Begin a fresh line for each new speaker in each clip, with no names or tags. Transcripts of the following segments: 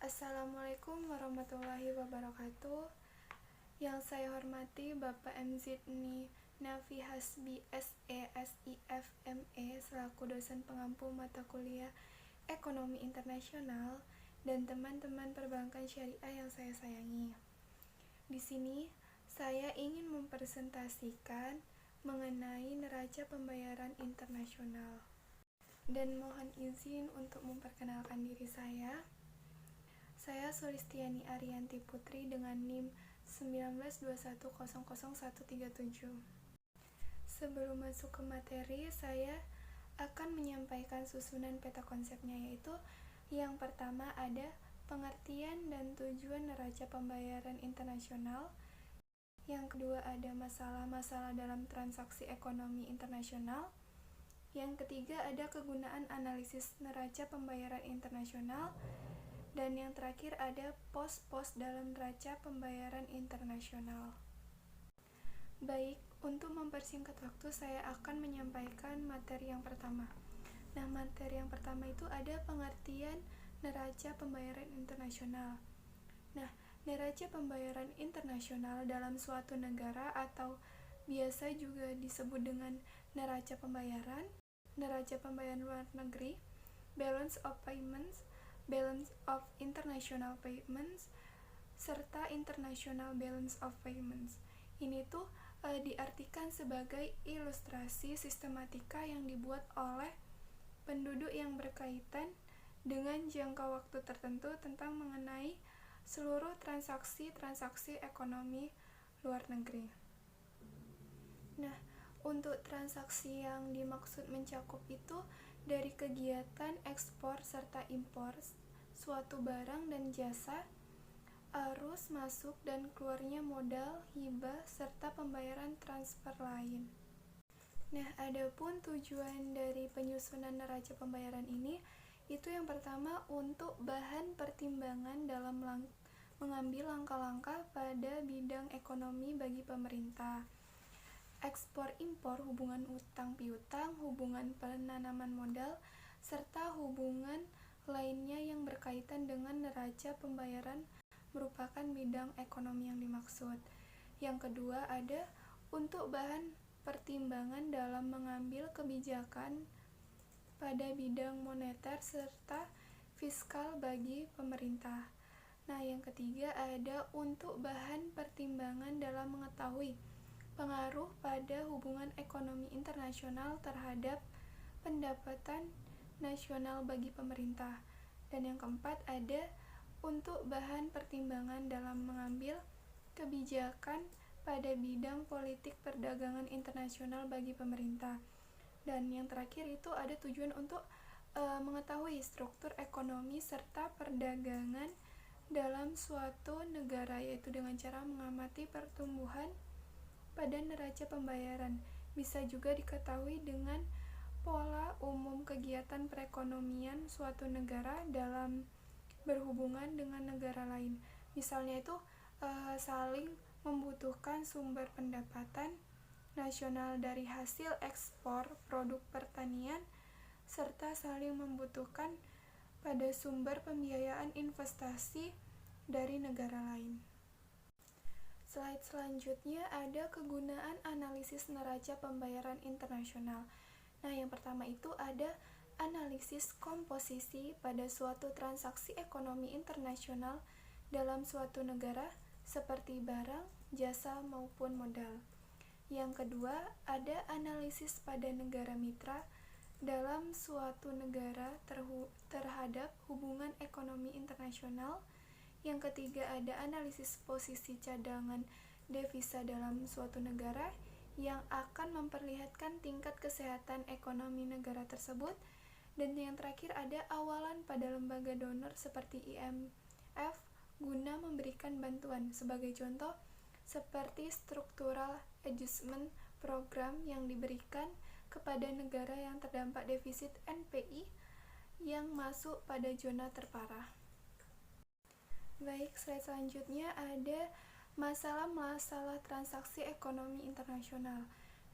Assalamualaikum warahmatullahi wabarakatuh. Yang saya hormati Bapak M. Zidni Nafi Hasbi SE SIF ME selaku dosen pengampu mata kuliah Ekonomi Internasional dan teman-teman perbankan syariah yang saya sayangi. Di sini saya ingin mempresentasikan mengenai neraca pembayaran internasional. Dan mohon izin untuk memperkenalkan diri saya. Saya Sulistiani Ariyanti Putri dengan NIM 1921000137. Sebelum masuk ke materi, saya akan menyampaikan susunan peta konsepnya, yaitu yang pertama ada pengertian dan tujuan neraca pembayaran internasional. Yang kedua ada masalah-masalah dalam transaksi ekonomi internasional. Yang ketiga ada kegunaan analisis neraca pembayaran internasional. Dan yang terakhir ada pos-pos dalam neraca pembayaran internasional. Baik, untuk mempersingkat waktu saya akan menyampaikan materi yang pertama. Nah, materi yang pertama itu ada pengertian neraca pembayaran internasional. Nah, neraca pembayaran internasional dalam suatu negara atau biasa juga disebut dengan neraca pembayaran luar negeri, balance of payments, balance of international payments, serta international balance of payments. Ini tuh diartikan sebagai ilustrasi sistematika yang dibuat oleh penduduk yang berkaitan dengan jangka waktu tertentu tentang mengenai seluruh transaksi ekonomi luar negeri. Nah, untuk transaksi yang dimaksud mencakup itu dari kegiatan ekspor serta impor suatu barang dan jasa, arus masuk dan keluarnya modal, hibah, serta pembayaran transfer lain. Nah, adapun tujuan dari penyusunan neraca pembayaran ini, itu yang pertama untuk bahan pertimbangan dalam mengambil langkah-langkah pada bidang ekonomi bagi pemerintah. Ekspor-impor, hubungan utang piutang, hubungan penanaman modal, serta hubungan lainnya yang berkaitan dengan neraca pembayaran merupakan bidang ekonomi yang dimaksud. Yang kedua ada untuk bahan pertimbangan dalam mengambil kebijakan pada bidang moneter serta fiskal bagi pemerintah. Nah, yang ketiga ada untuk bahan pertimbangan dalam mengetahui pengaruh pada hubungan ekonomi internasional terhadap pendapatan nasional bagi pemerintah. Dan yang keempat ada untuk bahan pertimbangan dalam mengambil kebijakan pada bidang politik perdagangan internasional bagi pemerintah. Dan yang terakhir itu ada tujuan untuk mengetahui struktur ekonomi serta perdagangan dalam suatu negara, yaitu dengan cara mengamati pertumbuhan pada neraca pembayaran. Bisa juga diketahui dengan pola umum kegiatan perekonomian suatu negara dalam berhubungan dengan negara lain. Misalnya itu saling membutuhkan sumber pendapatan nasional dari hasil ekspor produk pertanian, serta saling membutuhkan pada sumber pembiayaan investasi dari negara lain. Slide selanjutnya ada kegunaan analisis neraca pembayaran internasional. Nah, yang pertama itu ada analisis komposisi pada suatu transaksi ekonomi internasional dalam suatu negara seperti barang, jasa, maupun modal. Yang kedua, ada analisis pada negara mitra dalam suatu negara terhadap hubungan ekonomi internasional. Yang ketiga ada analisis posisi cadangan devisa dalam suatu negara yang akan memperlihatkan tingkat kesehatan ekonomi negara tersebut. Dan yang terakhir ada awalan pada lembaga donor seperti IMF guna memberikan bantuan. Sebagai contoh seperti Structural Adjustment Program yang diberikan kepada negara yang terdampak defisit NPI yang masuk pada zona terparah. Baik, slide selanjutnya ada masalah-masalah transaksi ekonomi internasional.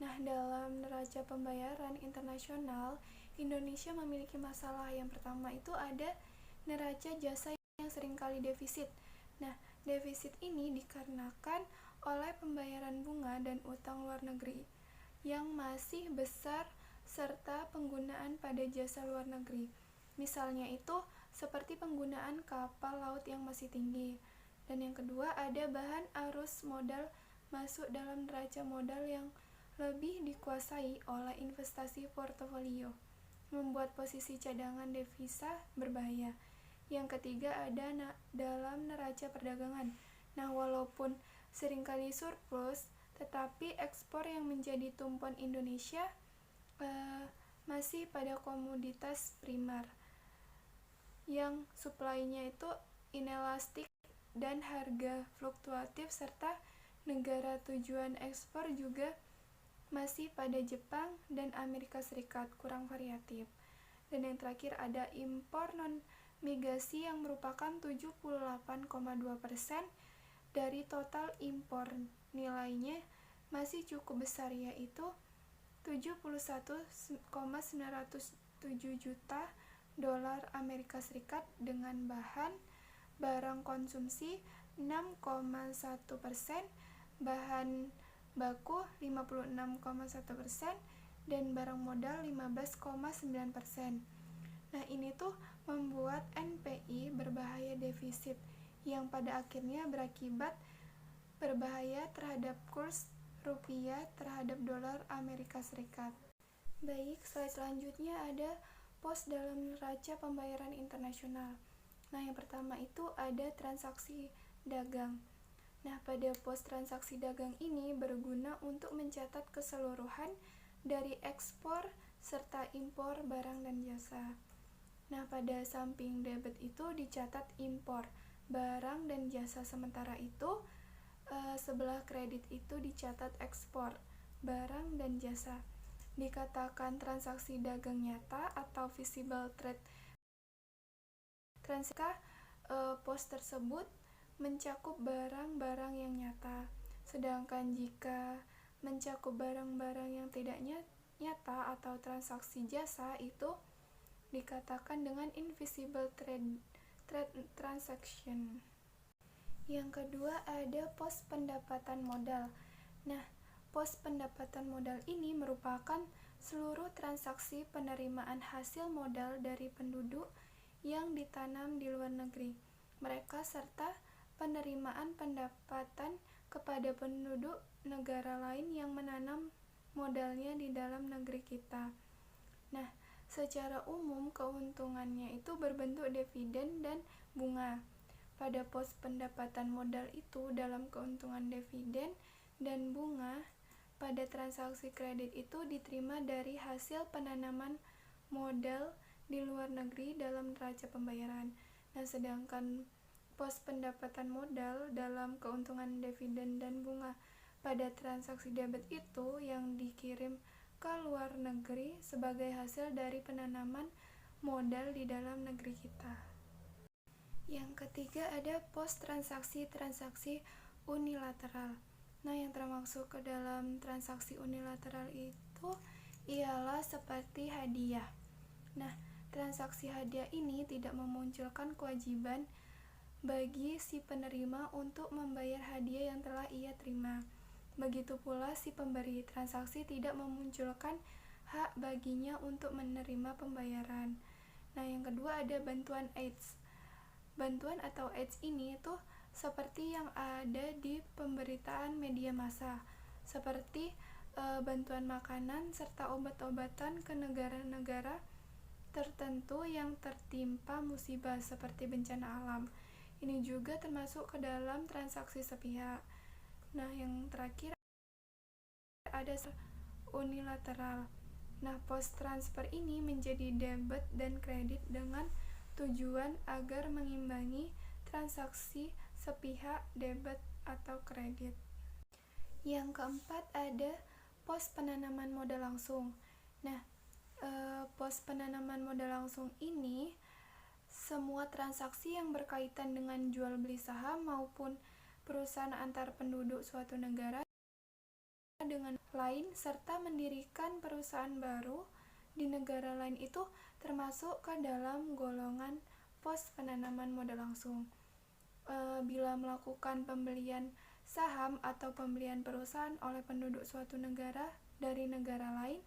Nah, dalam neraca pembayaran internasional, Indonesia memiliki masalah. Yang pertama itu ada neraca jasa yang seringkali defisit. Nah, defisit ini dikarenakan oleh pembayaran bunga dan utang luar negeri yang masih besar serta penggunaan pada jasa luar negeri. Misalnya itu seperti penggunaan kapal laut yang masih tinggi. Dan yang kedua ada bahan arus modal masuk dalam neraca modal yang lebih dikuasai oleh investasi portofolio, membuat posisi cadangan devisa berbahaya. Yang ketiga ada dalam neraca perdagangan. Nah, walaupun seringkali surplus, tetapi ekspor yang menjadi tumpuan Indonesia masih pada komoditas primer yang supply-nya itu inelastik dan harga fluktuatif, serta negara tujuan ekspor juga masih pada Jepang dan Amerika Serikat kurang variatif. Dan yang terakhir ada impor non-migassi yang merupakan 78,2% dari total impor. Nilainya masih cukup besar, yaitu 71,907 juta dolar Amerika Serikat dengan barang konsumsi 6,1%, bahan baku 56,1%, dan barang modal 15,9%. Nah, ini tuh membuat NPI berbahaya defisit yang pada akhirnya berakibat berbahaya terhadap kurs rupiah terhadap dolar Amerika Serikat. Baik, slide selanjutnya ada pos dalam neraca pembayaran internasional. Nah, yang pertama itu ada transaksi dagang. Nah, pada pos transaksi dagang ini berguna untuk mencatat keseluruhan dari ekspor serta impor barang dan jasa. Nah, pada samping debit itu dicatat impor barang dan jasa, sementara itu sebelah kredit itu dicatat ekspor barang dan jasa. Dikatakan transaksi dagang nyata atau visible trade transaksi. Pos tersebut mencakup barang-barang yang nyata, sedangkan jika mencakup barang-barang yang tidak nyata atau transaksi jasa itu dikatakan dengan invisible trade transaction. Yang kedua ada pos pendapatan modal. Nah, pos pendapatan modal ini merupakan seluruh transaksi penerimaan hasil modal dari penduduk yang ditanam di luar negeri mereka serta penerimaan pendapatan kepada penduduk negara lain yang menanam modalnya di dalam negeri kita. Nah, secara umum keuntungannya itu berbentuk dividen dan bunga. Pada pos pendapatan modal itu dalam keuntungan dividen dan bunga pada transaksi kredit itu diterima dari hasil penanaman modal di luar negeri dalam neraca pembayaran. Nah, sedangkan pos pendapatan modal dalam keuntungan dividen dan bunga pada transaksi debit itu yang dikirim ke luar negeri sebagai hasil dari penanaman modal di dalam negeri kita. Yang ketiga ada pos transaksi unilateral. Nah, yang termasuk ke dalam transaksi unilateral itu ialah seperti hadiah. Nah, transaksi hadiah ini tidak memunculkan kewajiban bagi si penerima untuk membayar hadiah yang telah ia terima. Begitu pula si pemberi transaksi tidak memunculkan hak baginya untuk menerima pembayaran. Nah, yang kedua ada bantuan AIDS. Bantuan atau AIDS ini tuh seperti yang ada di pemberitaan media massa, seperti bantuan makanan serta obat-obatan ke negara-negara tertentu yang tertimpa musibah seperti bencana alam. Ini juga termasuk ke dalam transaksi sepihak. Nah, yang terakhir ada unilateral. Nah, post transfer ini menjadi debit dan kredit dengan tujuan agar mengimbangi transaksi sepihak debit atau kredit. Yang keempat ada pos penanaman modal langsung. Nah, pos penanaman modal langsung ini semua transaksi yang berkaitan dengan jual beli saham maupun perusahaan antar penduduk suatu negara dengan lain serta mendirikan perusahaan baru di negara lain itu termasuk ke dalam golongan pos penanaman modal langsung. Bila melakukan pembelian saham atau pembelian perusahaan oleh penduduk suatu negara dari negara lain,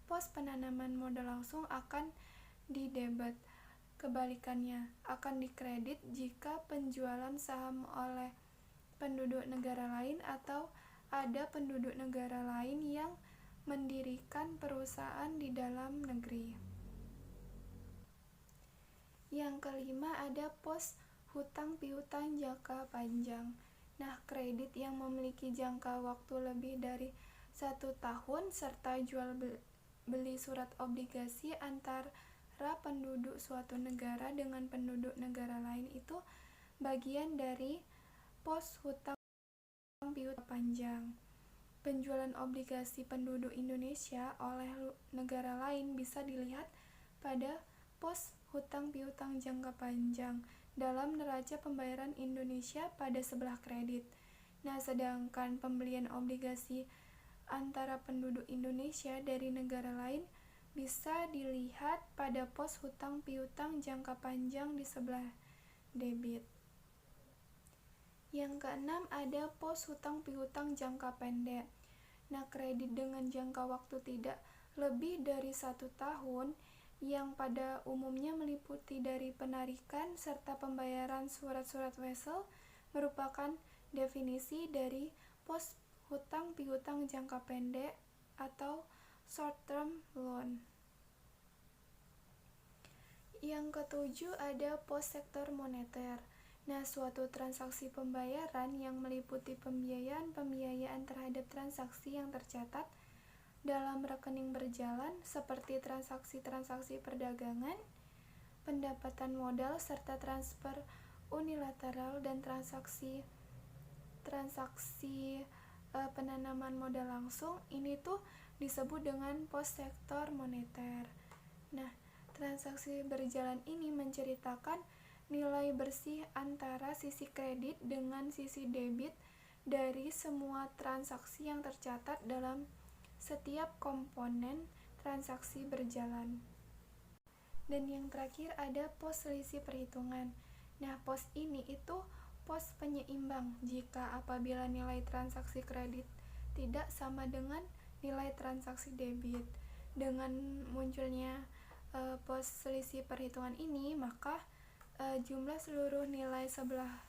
pos penanaman modal langsung akan didebet. Kebalikannya, akan dikredit jika penjualan saham oleh penduduk negara lain atau ada penduduk negara lain yang mendirikan perusahaan di dalam negeri. Yang kelima ada pos hutang piutang jangka panjang. Nah, kredit yang memiliki jangka waktu lebih dari 1 tahun serta jual beli surat obligasi antara penduduk suatu negara dengan penduduk negara lain itu bagian dari pos hutang piutang panjang. Penjualan obligasi penduduk Indonesia oleh negara lain bisa dilihat pada pos hutang piutang jangka panjang dalam neraca pembayaran Indonesia pada sebelah kredit. Nah, sedangkan pembelian obligasi antara penduduk Indonesia dari negara lain bisa dilihat pada pos hutang piutang jangka panjang di sebelah debit. Yang keenam ada pos hutang piutang jangka pendek. Nah, kredit dengan jangka waktu tidak lebih dari 1 tahun yang pada umumnya meliputi dari penarikan serta pembayaran surat-surat wesel merupakan definisi dari pos hutang piutang jangka pendek atau short term loan. Yang ketujuh ada pos sektor moneter. Nah, suatu transaksi pembayaran yang meliputi pembiayaan terhadap transaksi yang tercatat dalam rekening berjalan seperti transaksi-transaksi perdagangan, pendapatan modal serta transfer unilateral dan transaksi penanaman modal langsung, ini tuh disebut dengan pos sektor moneter. Nah, transaksi berjalan ini menceritakan nilai bersih antara sisi kredit dengan sisi debit dari semua transaksi yang tercatat dalam setiap komponen transaksi berjalan. Dan yang terakhir ada pos selisih perhitungan. Nah, pos ini itu pos penyeimbang jika apabila nilai transaksi kredit tidak sama dengan nilai transaksi debit. Dengan munculnya pos selisih perhitungan ini, maka jumlah seluruh nilai sebelah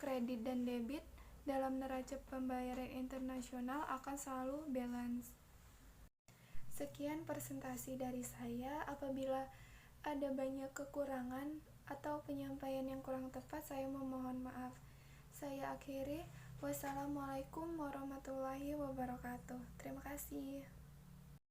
kredit dan debit dalam neraca pembayaran internasional akan selalu balance. Sekian presentasi dari saya. Apabila ada banyak kekurangan atau penyampaian yang kurang tepat, saya memohon maaf. Saya akhiri. Wassalamualaikum warahmatullahi wabarakatuh. Terima kasih.